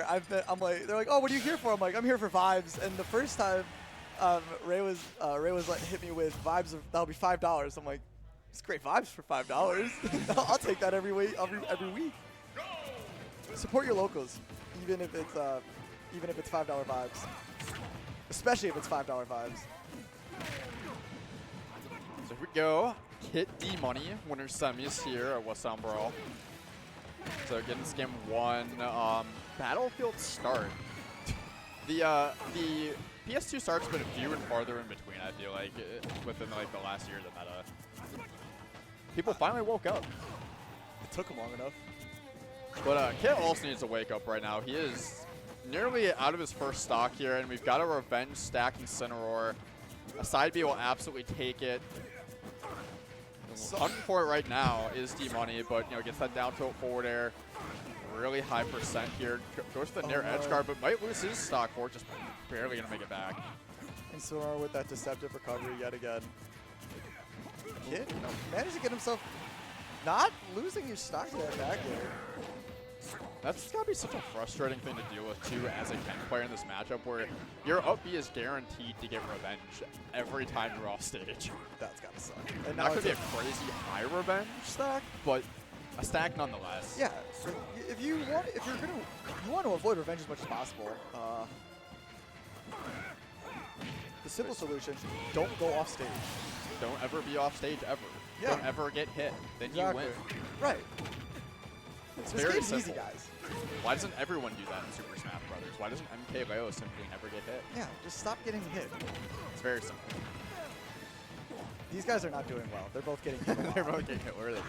I'm like, they're like, oh, what are you here for? I'm like, I'm here for vibes. And the first time, Ray was like, hit me with vibes of that'll be $5. I'm like, it's great vibes for $5. I'll take that every week. Support your locals, even if it's $5 vibes, especially if it's $5 vibes. So here we go. Kit D Money, winner semis here at Westbound Brawl. So getting this game 1, Battlefield start. The PS2 start's been few and farther in between, I feel like, within like the last year of the meta. People finally woke up. It took them long enough. But Kit also needs to wake up right now. He is nearly out of his first stock here, and we've got a revenge stack Incineroar. A side B will absolutely take it. Hunting for it right now is D Money, but gets that down tilt forward air. Really high percent here. Goes to the near edge guard, but might lose his stock for it. Just barely gonna make it back. Incineroar with that deceptive recovery yet again. Kid, managed to get himself not losing your stock to that back air. That's gotta be such a frustrating thing to deal with too as a Ken player in this matchup where your up B is guaranteed to get revenge every time you're off stage. That's gotta suck. And that could be a crazy high revenge stack, but a stack nonetheless. Yeah, so if you want to avoid revenge as much as possible, the simple solution: don't go off stage. Don't ever be off stage ever. Yeah. Don't ever get hit. Then you win. Right. It's this very game's simple. easy, guys. Why doesn't everyone do that in Super Smash Brothers? Why doesn't MK Leo simply never get hit? Yeah, just stop getting hit. It's very simple. These guys are not doing well. They're both getting hit. They're both getting hit. Where are they?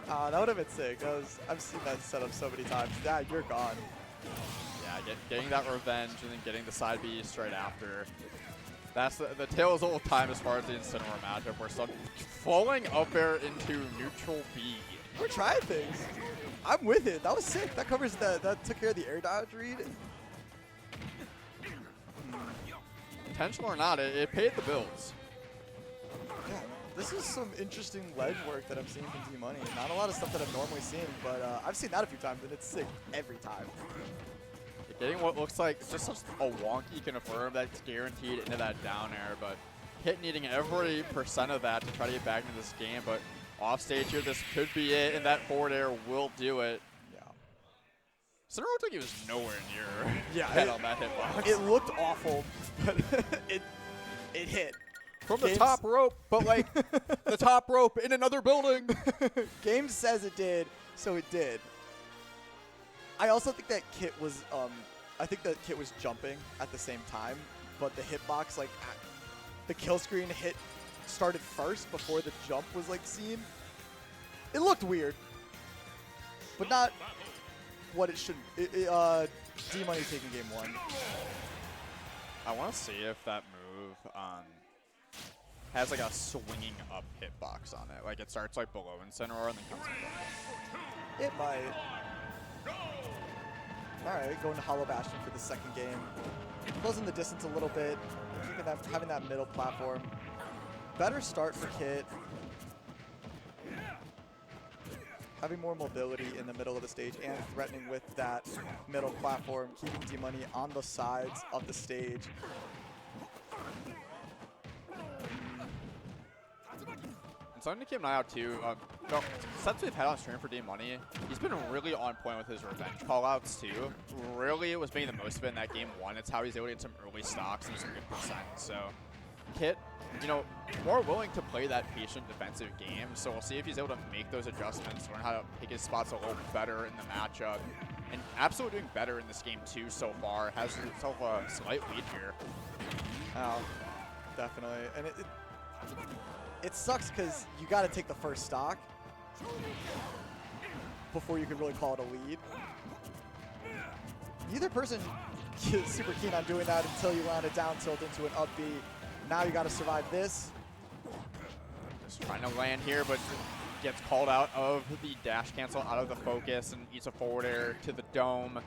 That would have been sick. I've seen that set up so many times. Dad, you're gone. Yeah, getting that revenge and then getting the side B straight after. That's the tale's old time as far as the Incineroar matchup. We're still falling up air into neutral B. We're trying things. I'm with it. That was sick. That covers that took care of the air dodge read. Intentional or not, it paid the bills. Yeah, this is some interesting ledge work that I'm seeing from D Money. Not a lot of stuff that I'm normally seeing, but I've seen that a few times, and it's sick every time. Getting what looks like just a wonky confirm that's guaranteed into that down air, but Kit needing every percent of that to try to get back into this game, but off stage here, this could be it, and that forward air will do it. Yeah. Incineroar looked like he was nowhere near head on that hitbox. It looked awful, but it hit. From the top rope, but like the top rope in another building. Game says it did, so it did. I also think that Kit was, jumping at the same time, but the hitbox, like, the kill screen started first before the jump was, like, seen. It looked weird, but not what it should. D Money taking game 1. I want to see if that move has like a swinging up hitbox on it. Like it starts like below Incineroar and then comes up. It might. All right, going to Hollow Bastion for the second game. Closing the distance a little bit, having that middle platform. Better start for Kit. Having more mobility in the middle of the stage and threatening with that middle platform, keeping D Money on the sides of the stage. And something to keep an eye out too. Since we've had on stream for D Money, he's been really on point with his revenge callouts too. Really was making the most of it in that game 1. It's how he's able to get some early stocks and some good percent. So Kit, more willing to play that patient defensive game. So we'll see if he's able to make those adjustments, learn how to pick his spots a little better in the matchup. And absolutely doing better in this game too so far. Has himself a slight lead here. Oh, definitely. And it sucks because you got to take the first stock before you can really call it a lead. Neither person is super keen on doing that until you land a down tilt into an up B. Now you got to survive this. Just trying to land here, but gets called out of the dash cancel, out of the focus, and eats a forward air to the dome.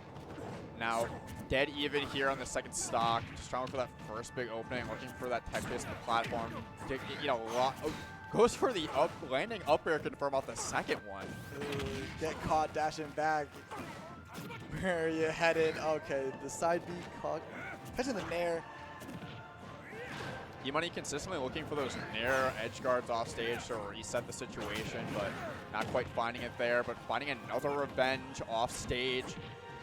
Now dead even here on the second stock. Just trying for that first big opening, looking for that tech base on the platform. Goes for the landing up air confirm off the second one. Get caught dashing back. Where are you headed? Okay, the side B caught. Catching the nair. D-Money consistently looking for those nair edge guards off stage to reset the situation, but not quite finding it there. But finding another revenge off stage,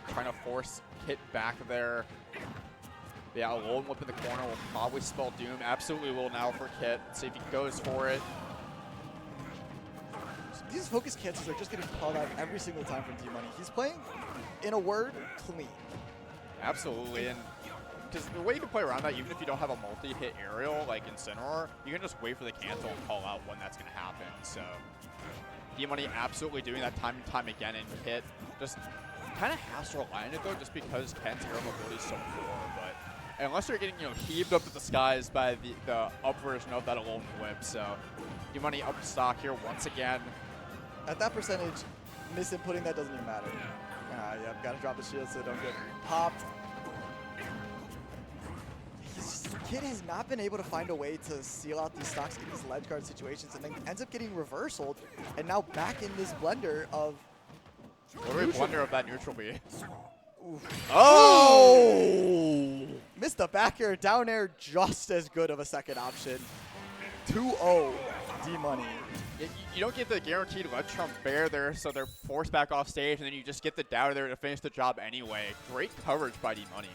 trying to force Kit back there. Yeah, a lone whip in the corner will probably spell doom. Absolutely will now for Kit. See if he goes for it. These focus cancels are just getting called out every single time from D-Money. He's playing, in a word, clean. Absolutely, and because the way you can play around that, even if you don't have a multi-hit aerial like Incineroar, you can just wait for the cancel and call out when that's going to happen. So D-Money absolutely doing that time and time again, and Kit just kind of has to rely on it though, just because Ken's aerial mobility is so poor. But unless you're getting heaved up to the skies by the up version of that alone whip, so D-Money up stock here once again. At that percentage, misinputting that doesn't even matter. Yeah, gotta drop the shield so they don't get popped. Kid has not been able to find a way to seal out these stocks in these ledge guard situations, and then ends up getting reversaled, and now back in this blender of. What do we blender of that neutral B? Oof. Oh! Missed the back air, down air, just as good of a second option. 2-0 D-Money. You don't get the guaranteed ledge trump bear there, so they're forced back off stage, and then you just get the down there to finish the job anyway. Great coverage by D-Money.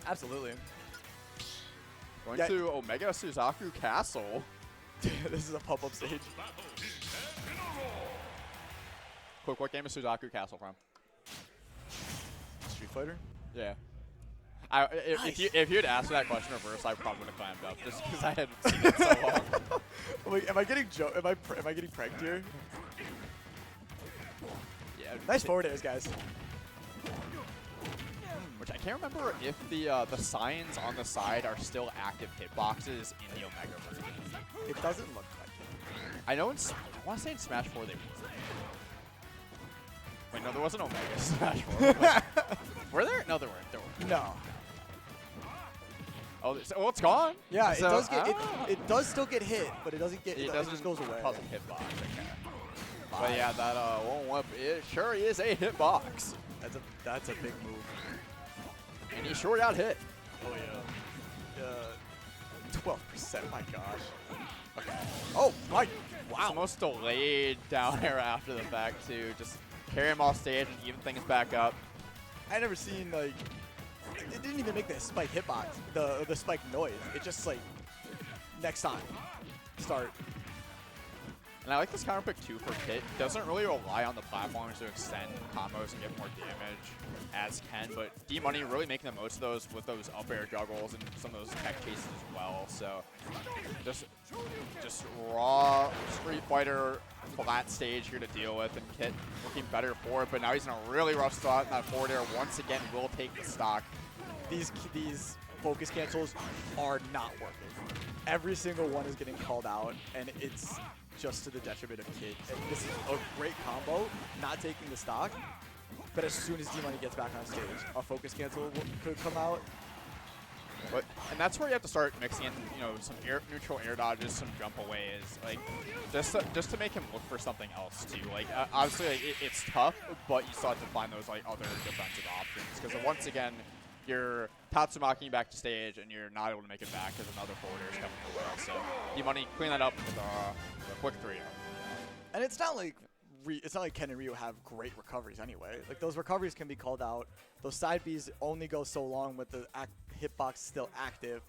Absolutely. Going to Omega Suzaku Castle. This is a pop-up stage. Quick, what game is Suzaku Castle from? Street Fighter? Yeah. Nice. If you had asked me that question reverse, I probably would have climbed up just because I hadn't seen it so long. Wait, am I getting am I getting pranked here? Yeah. Nice forward airs, guys. Which I can't remember if the signs on the side are still active hitboxes in the Omega version. It doesn't look like it. I know I want to say in Smash 4 they were. Wait, no, there wasn't Omega Smash 4. Were there? No, there weren't. There weren't. No. Oh, well, it's gone. Yeah, so, it does get it does still get hit, but it doesn't get it just goes away. Cause a hitbox. Okay. But yeah, that one whip, it sure is a hitbox. That's a big move. And he sure got hit. Oh yeah. 12%. My gosh. Okay. Oh my! Wow. Almost delayed down air after the fact too. Just carry him off stage and even things back up. I never seen like it didn't even make the spike hitbox, the spike noise. It just like next time start. And I like this counter pick too for Kit. Doesn't really rely on the platforms to extend combos and get more damage as Ken, but D-Money really making the most of those with those up air juggles and some of those tech chases as well. So just raw Street Fighter flat stage here to deal with, and Kit looking better for it, but now he's in a really rough spot in that forward air. Once again, will take the stock. These focus cancels are not working. Every single one is getting called out, and it's just to the detriment of Kid. And this is a great combo, not taking the stock, but as soon as D-Money gets back on stage, a focus cancel could come out. And that's where you have to start mixing in, some neutral air dodges, some jump aways, like just to make him look for something else too. Like obviously, it's tough, but you still have to find those like other defensive options because once again, you're Tatsumaki back to stage and you're not able to make it back because another forward air is coming your way. So D-Money clean that up with a quick 3-0. And it's not like Ken and Ryu have great recoveries anyway. Like those recoveries can be called out. Those side Bs only go so long with the hitbox still active,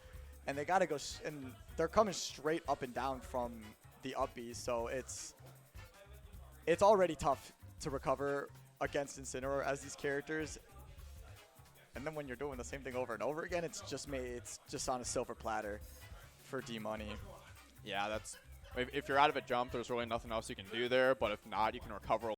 and they gotta go. And they're coming straight up and down from the up Bs, so it's already tough to recover against Incineroar as these characters. And then when you're doing the same thing over and over again, it's just on a silver platter for D-Money. Yeah, if you're out of a jump, there's really nothing else you can do there. But if not, you can recover